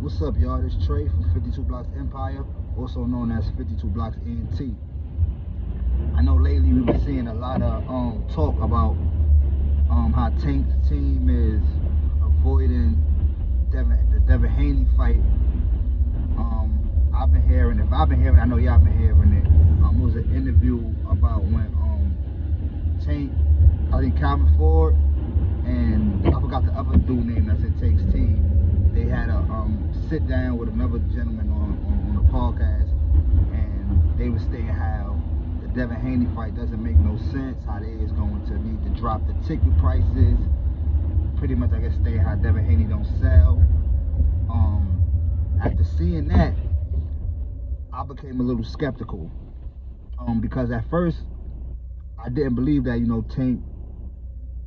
What's up, y'all? This Trey from 52 Blocks Empire, also known as 52 Blocks ENT. I know lately we've been seeing a lot of talk about how Tank's team is avoiding the Devin Haney fight. I've been hearing, I know y'all been hearing it. It was an interview about when Tank, I think Calvin Ford, and I forgot the other dude name that's in Tank's team. They had a sit down with another gentleman on a podcast, and they were saying how the Devin Haney fight doesn't make no sense, how they is going to need to drop the ticket prices. Pretty much, I guess, saying how Devin Haney don't sell. After seeing that, I became a little skeptical, because at first I didn't believe that, Tank.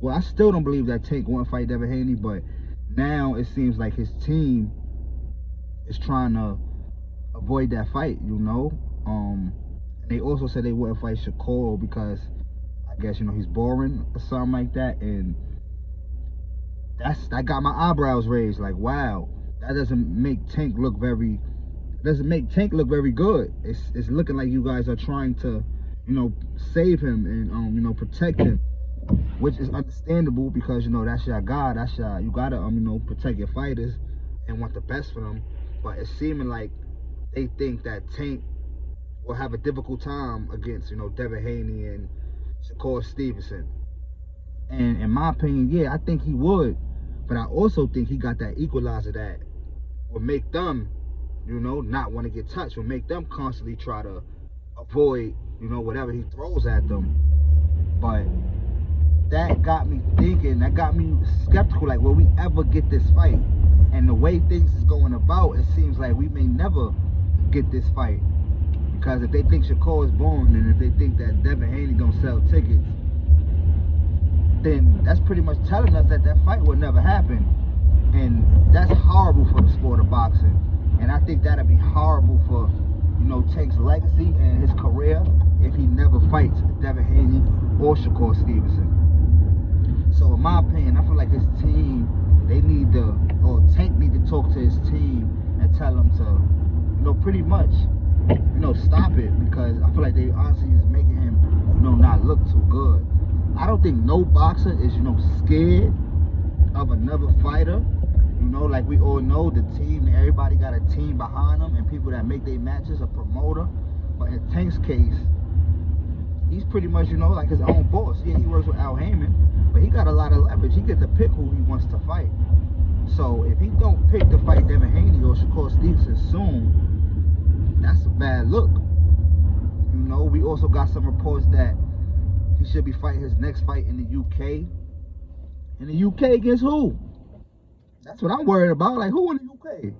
Well, I still don't believe that Tank won't fight Devin Haney, but now it seems like his team is trying to avoid that fight, They also said they wouldn't fight Shakur because I guess, he's boring or something like that, and that got my eyebrows raised. Like, wow, that doesn't make Tank look very good. It's looking like you guys are trying to, save him and protect him, which is understandable because that's your guy. You gotta protect your fighters and want the best for them. But it's seeming like they think that Tank will have a difficult time against Devin Haney and Shakur Stevenson. And in my opinion, yeah, I think he would. But I also think he got that equalizer that would make them, not want to get touched, would make them constantly try to avoid, whatever he throws at them. But that got me thinking, that got me skeptical, like, will we ever get this fight? And the way things is going about, it seems like we may never get this fight. Because if they think Shakur is born, and if they think that Devin Haney don't sell tickets, then that's pretty much telling us that that fight will never happen. And that's horrible for the sport of boxing. And I think that'd be horrible for, Tank's legacy and his career if he never fights Devin Haney or Shakur Stevenson. So in my opinion, I feel like his team, Tank need to talk to his team and tell them to, pretty much, stop it, because I feel like they honestly is making him, not look too good. I don't think no boxer is, scared of another fighter. Like we all know, the team, everybody got a team behind them and people that make their matches, a promoter. But in Tank's case, he's pretty much, like his own boss. Yeah, he works with Al Heyman, but he got a lot of leverage. He gets to pick who he wants to fight. So if he don't pick to fight Devin Haney or Shakur Stevenson soon, that's a bad look. We also got some reports that he should be fighting his next fight in the UK. In the UK against who? That's what I'm worried about. Like, who in the UK?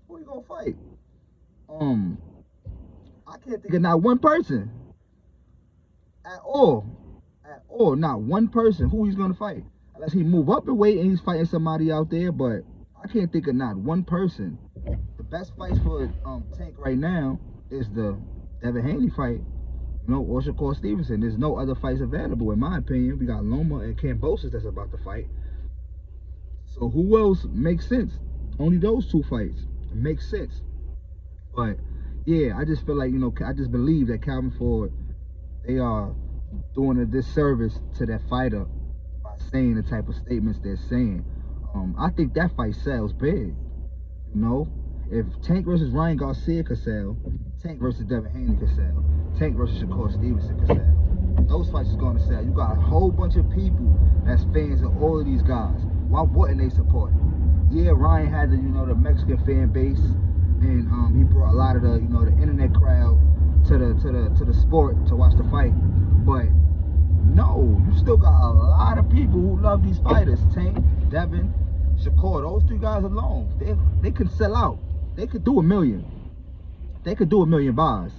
Who you gonna fight? I can't think of not one person at all. Not one person who he's gonna fight. Unless he move up in weight and he's fighting somebody out there, but I can't think of not one person. The best fights for Tank right now is the Devin Haney fight, or Shakur Stevenson. There's no other fights available, in my opinion. We got Loma and Cambosis that's about to fight. So who else makes sense? Only those two fights make sense. But yeah, I just feel like, I just believe that Calvin Ford, they are doing a disservice to that fighter by saying the type of statements they're saying. I think that fight sells big. If Tank versus Ryan Garcia could sell, Tank versus Devin Haney could sell, Tank versus Shakur Stevenson could sell. Those fights is going to sell. You got a whole bunch of people that's fans of all of these guys. Why wouldn't they support? Yeah, Ryan had the Mexican fan base, and he brought a lot of the the internet crowd to the sport to watch the fight. But no, you still got a lot of people who love these fighters. Tank, Devin, Shakur, those three guys alone, they could sell out. They could do 1 million. They could do 1 million buys,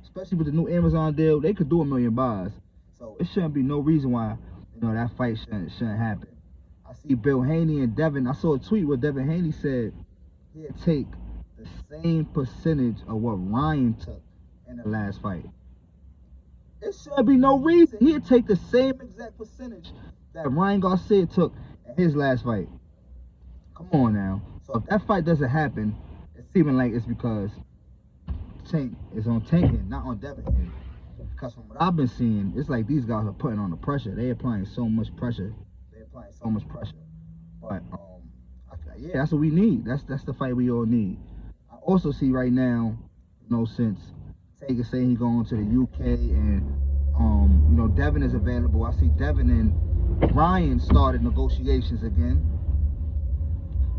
especially with the new Amazon deal. They could do 1 million buys. So it shouldn't be no reason why that fight shouldn't happen. I see Bill Haney and Devin. I saw a tweet where Devin Haney said he'd take the same percentage of what Ryan took in the last fight. It should be no reason. He'd take the same exact percentage that Ryan Garcia took in his last fight. Come on now. So if that fight doesn't happen, it's seeming like it's because Tank is on Tank end, not on Devin end. Because from what I've been seeing, it's like these guys are putting on the pressure. They're applying so much pressure. But yeah, that's what we need. That's the fight we all need. I also see right now, since Tank is saying he's going to the UK and Devin is available. I see Devin and Ryan started negotiations again.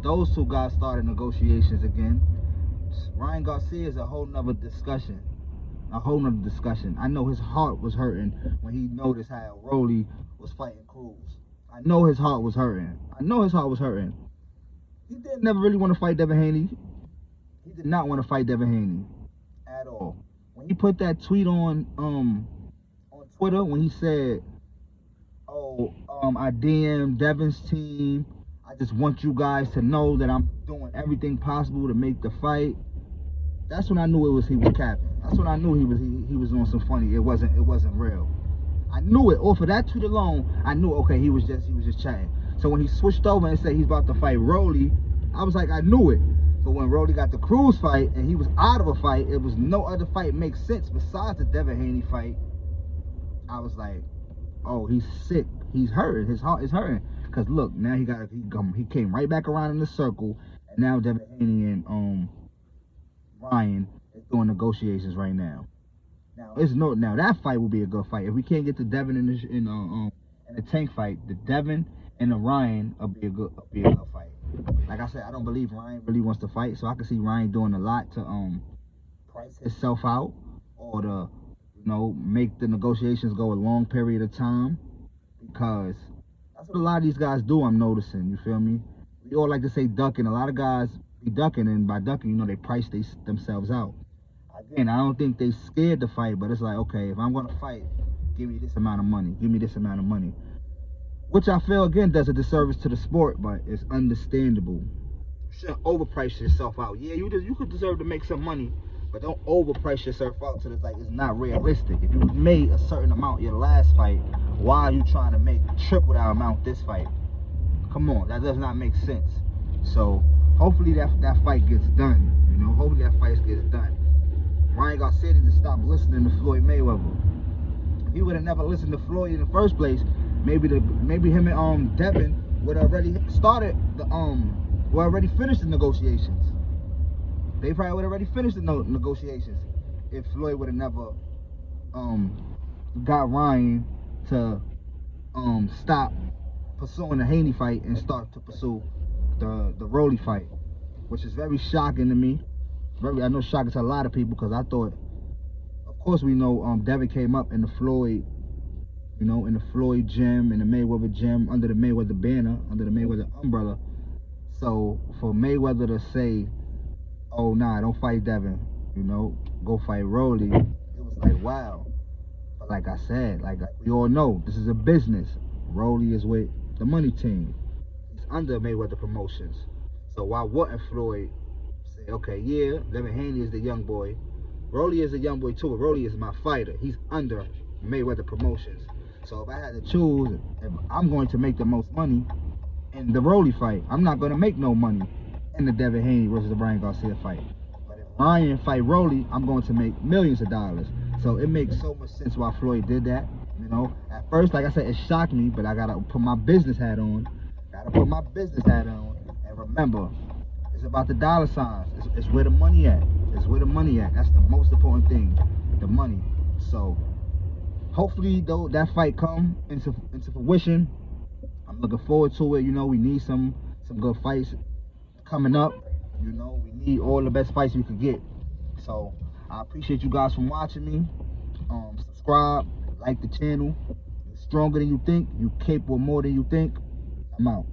Those two guys started negotiations again. Ryan Garcia is a whole nother discussion. I know his heart was hurting when he noticed how Rolly was fighting Cruz. I know his heart was hurting. He didn't never really want to fight Devin Haney. He did not want to fight Devin Haney at all. When he put that tweet on Twitter, when he said, I DM Devin's team. I just want you guys to know that I'm doing everything possible to make the fight. That's when I knew he was capping. That's when I knew he was on some funny. It wasn't real. I knew it. Off of that tweet alone, I knew, okay, he was just chatting. So when he switched over and said he's about to fight Rolly, I was like, I knew it. But when Rolly got the Cruz fight and he was out of a fight, it was no other fight makes sense besides the Devin Haney fight. I was like, oh, he's sick. He's hurting. His heart is hurting. Cause look, now he came right back around in the circle, and now Devin Haney and Ryan is doing negotiations right now. Now that fight will be a good fight. If we can't get the Devin in the Tank fight, the Devin and the Ryan will be a good fight. Like I said, I don't believe Ryan really wants to fight, so I can see Ryan doing a lot to price himself out or to make the negotiations go a long period of time, because that's what a lot of these guys do. I'm noticing. You feel me? We all like to say ducking. A lot of guys be ducking, and by ducking, they price themselves out. Again, I don't think they scared to fight, but it's like, okay, if I'm gonna fight, give me this amount of money. Which I feel, again, does a disservice to the sport, but it's understandable. You shouldn't overprice yourself out. Yeah, you could deserve to make some money, but don't overprice yourself out so it's like it's not realistic. If you made a certain amount your last fight, why are you trying to make triple that amount this fight? Come on, that does not make sense. So hopefully that fight gets done. Hopefully that fight gets done. Ryan Garcia needs to stop listening to Floyd Mayweather. If he would have never listened to Floyd in the first place, maybe him and Devin would have already started already finished the negotiations. They probably would have already finished the negotiations if Floyd would have never got Ryan to stop pursuing the Haney fight and start to pursue the Rolly fight, which is very shocking to me. I know shocking to a lot of people, because I thought, of course we know Devin came up in the Floyd, in the Floyd gym, in the Mayweather gym, under the Mayweather banner, under the Mayweather umbrella. So for Mayweather to say, oh nah, don't fight Devin, go fight Rolly, it was like, wow. But like I said, like we all know, this is a business. Rolly is with the money team. He's under Mayweather Promotions. So why wouldn't Floyd say, okay, yeah, Devin Haney is the young boy. Rolly is a young boy too, but Rolly is my fighter. He's under Mayweather Promotions. So if I had to choose, if I'm going to make the most money in the Rolly fight, I'm not going to make no money in the Devin Haney versus the Ryan Garcia fight. But if Ryan fight Rolly, I'm going to make millions of dollars. So it makes so much sense why Floyd did that. At first, like I said, it shocked me, but I got to put my business hat on. And remember, it's about the dollar signs. It's where the money at. That's the most important thing, the money. So hopefully, though, that fight come into fruition. I'm looking forward to it. We need some good fights coming up. We need all the best fights we could get. So I appreciate you guys for watching me. Subscribe, like the channel. You're stronger than you think. You're capable more than you think. I'm out.